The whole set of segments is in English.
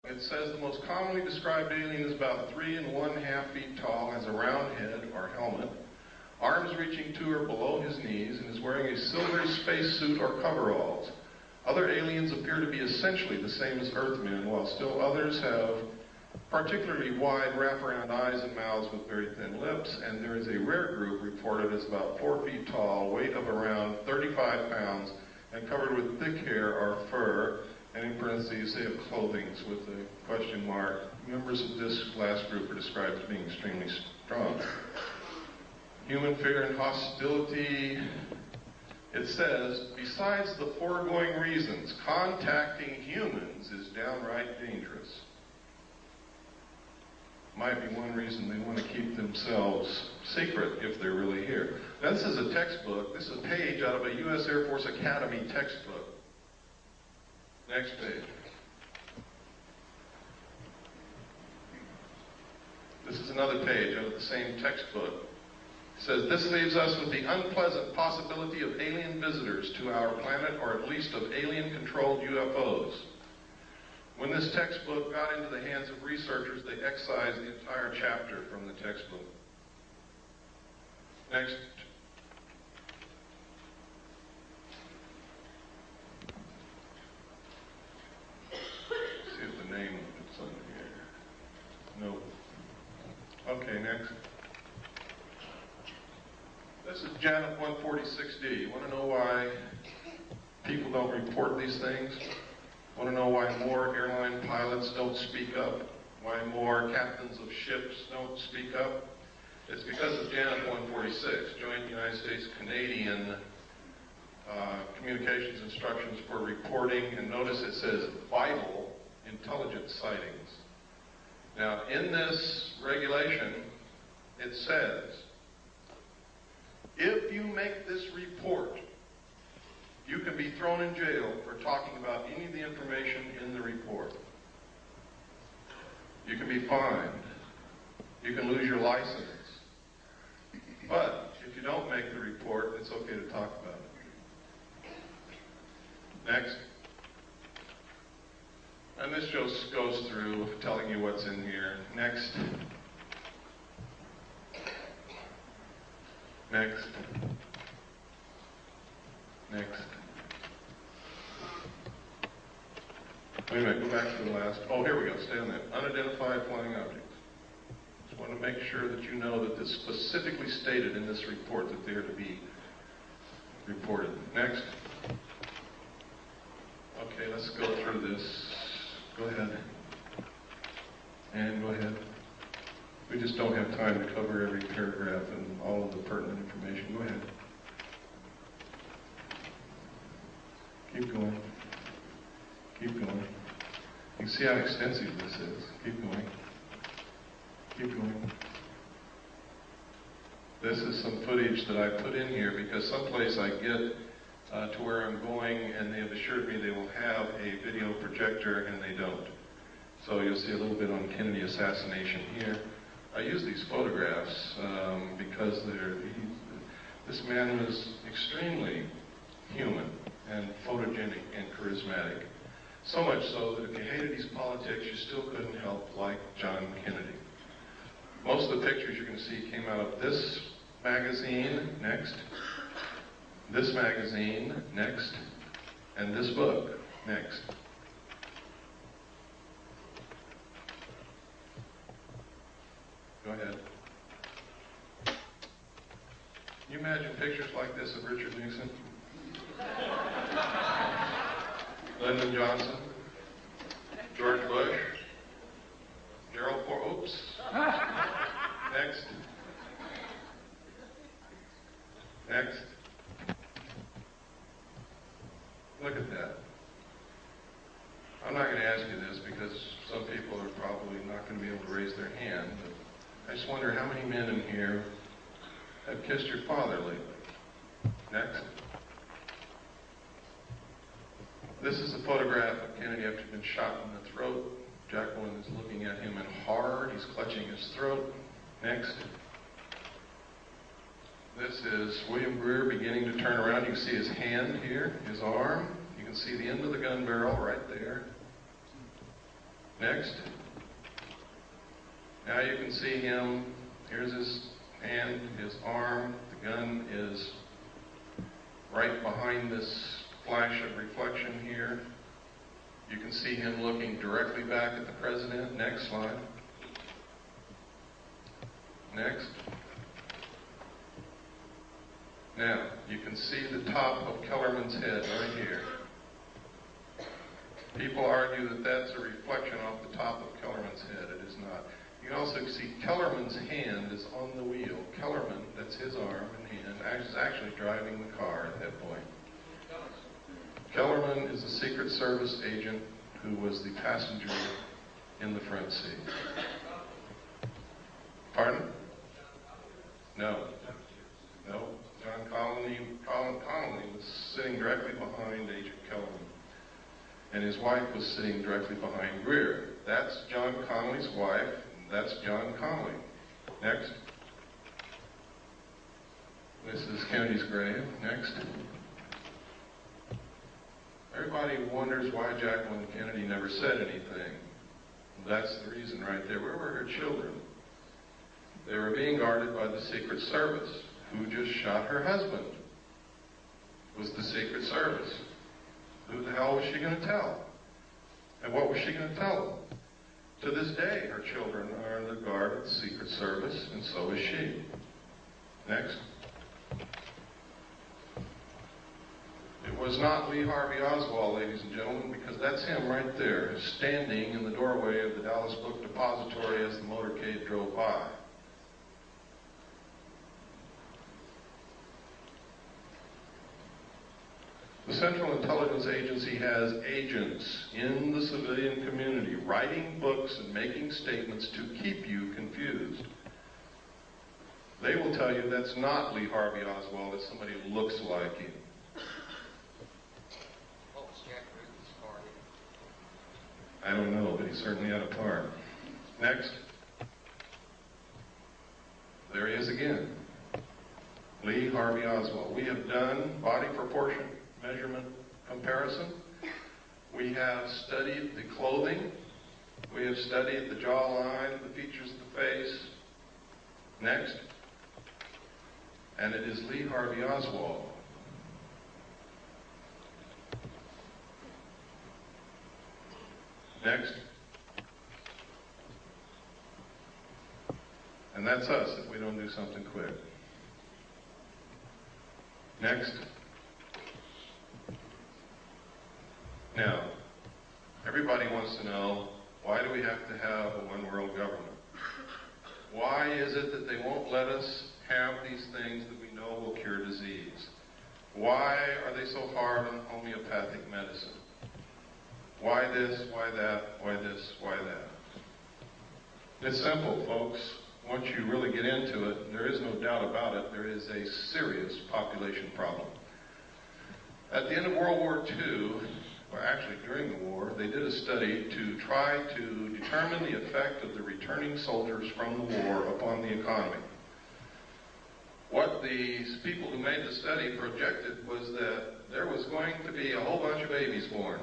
It says the most commonly described alien is about 3 1/2 feet tall, has a round head or helmet, arms reaching to or below his knees, and is wearing a silvery spacesuit or coveralls. Other aliens appear to be essentially the same as Earthmen, while still others have particularly wide wraparound eyes and mouths with very thin lips, and there is a rare group reported as about 4 feet tall, weight of around 35 pounds, and covered with thick hair or fur, and in parentheses they have clothing with a question mark. Members of this last group are described as being extremely strong. Human fear and hostility. It says, besides the foregoing reasons, contacting humans is downright dangerous. Might be one reason they want to keep themselves secret if they're really here. Now this is a textbook. This is a page out of a U.S. Air Force Academy textbook. Next page. This is another page out of the same textbook. It says, this leaves us with the unpleasant possibility of alien visitors to our planet, or at least of alien-controlled UFOs. When this textbook got into the hands of researchers, they excised the entire chapter from the textbook. Next. See if the name is on here. No. Okay, next. This is Janet 146D. You want to know why people don't report these things? Want to know why more airline pilots don't speak up? Why more captains of ships don't speak up? It's because of Janet 146, Joint United States-Canadian Communications Instructions for Reporting, and notice it says vital intelligence sightings. Now, in this regulation, it says, if you make this report, you can be thrown in jail for talking about any of the information in the report. You can be fined. You can lose your license. But if you don't make the report, it's okay to talk about it. Next. And this just goes through telling you what's in here. Next. Next. Next. Wait a minute, go back to the last. Oh, here we go, stay on that. Unidentified flying objects. Just want to make sure that you know that this specifically stated in this report that they are to be reported. Next. Okay, let's go through this. Go ahead. And go ahead. We just don't have time to cover every paragraph and all of the pertinent information. Go ahead. Keep going. Keep going. You can see how extensive this is. Keep going. Keep going. This is some footage that I put in here because someplace I get to where I'm going, and they have assured me they will have a video projector, and they don't. So you'll see a little bit on Kennedy assassination here. I use these photographs because this man was extremely human and photogenic and charismatic. So much so that if you hated his politics, you still couldn't help like John Kennedy. Most of the pictures you're going to see came out of this magazine, next, this magazine, next, and this book, next. Go ahead. Can you imagine pictures like this of Richard Nixon? Lyndon Johnson, George Bush, Gerald Ford, oops. Next. Next. Look at that. I'm not going to ask you this because some people are probably not going to be able to raise their hand, but I just wonder how many men in here have kissed your father lately. Next. This is a photograph of Kennedy after he'd been shot in the throat. Jacqueline is looking at him in horror. He's clutching his throat. Next. This is William Greer beginning to turn around. You can see his hand here, his arm. You can see the end of the gun barrel right there. Next. Now you can see him. Here's his hand, his arm. The gun is right behind this flash of reflection here. You can see him looking directly back at the president. Next slide. Next. Now, you can see the top of Kellerman's head right here. People argue that that's a reflection off the top of Kellerman's head. It is not. You can also see Kellerman's hand is on the wheel. Kellerman, that's his arm and hand, is actually driving the car at that point. Kellerman is a Secret Service agent who was the passenger in the front seat. Pardon? No. No. John Connolly was sitting directly behind Agent Kellerman. And his wife was sitting directly behind Greer. That's John Connolly's wife, and that's John Connolly. Next. This is Kennedy's grave. Next. Everybody wonders why Jacqueline Kennedy never said anything. That's the reason right there. Where were her children? They were being guarded by the Secret Service. Who just shot her husband? It was the Secret Service. Who the hell was she going to tell? And what was she going to tell them? To this day, her children are in the guard of the Secret Service, and so is she. Next. It was not Lee Harvey Oswald, ladies and gentlemen, because that's him right there, standing in the doorway of the Dallas Book Depository as the motorcade drove by. The Central Intelligence Agency has agents in the civilian community writing books and making statements to keep you confused. They will tell you that's not Lee Harvey Oswald, it's somebody who looks like him. What was Jack Ruby's party? I don't know, but he certainly had a part. Next. There he is again. Lee Harvey Oswald. We have done body proportion measurement comparison. We have studied the clothing. We have studied the jawline, the features of the face. Next. And it is Lee Harvey Oswald. Next. And that's us if we don't do something quick. Next. Now, everybody wants to know, why do we have to have a one-world government? Why is it that they won't let us have these things that we know will cure disease? Why are they so hard on homeopathic medicine? Why this, why that, why this, why that? It's simple, folks. Once you really get into it, there is no doubt about it, there is a serious population problem. At the end of World War II, or actually during the war, they did a study to try to determine the effect of the returning soldiers from the war upon the economy. What these people who made the study projected was that there was going to be a whole bunch of babies born.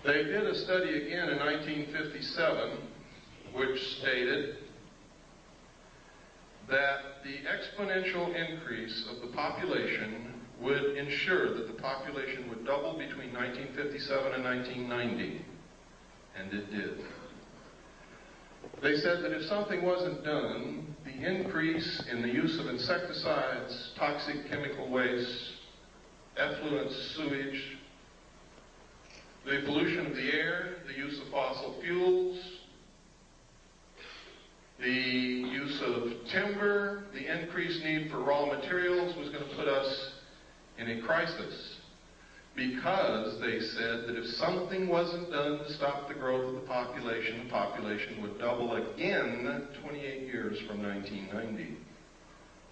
They did a study again in 1957, which stated that the exponential increase of the population would ensure that the population would double between 1957 and 1990, and it did. They said that if something wasn't done, the increase in the use of insecticides, toxic chemical waste, effluent sewage, the pollution of the air, the use of fossil fuels, the use of timber, the increased need for raw materials was going to put us in a crisis, because they said that if something wasn't done to stop the growth of the population would double again 28 years from 1990.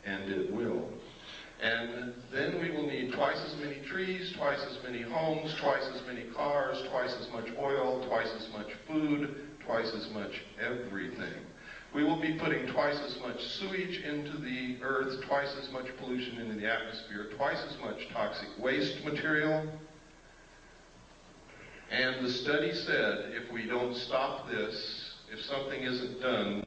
And it will. And then we will need twice as many trees, twice as many homes, twice as many cars, twice as much oil, twice as much food, twice as much everything. We will be putting twice as much sewage into the earth, twice as much pollution into the atmosphere, twice as much toxic waste material. And the study said if we don't stop this, if something isn't done,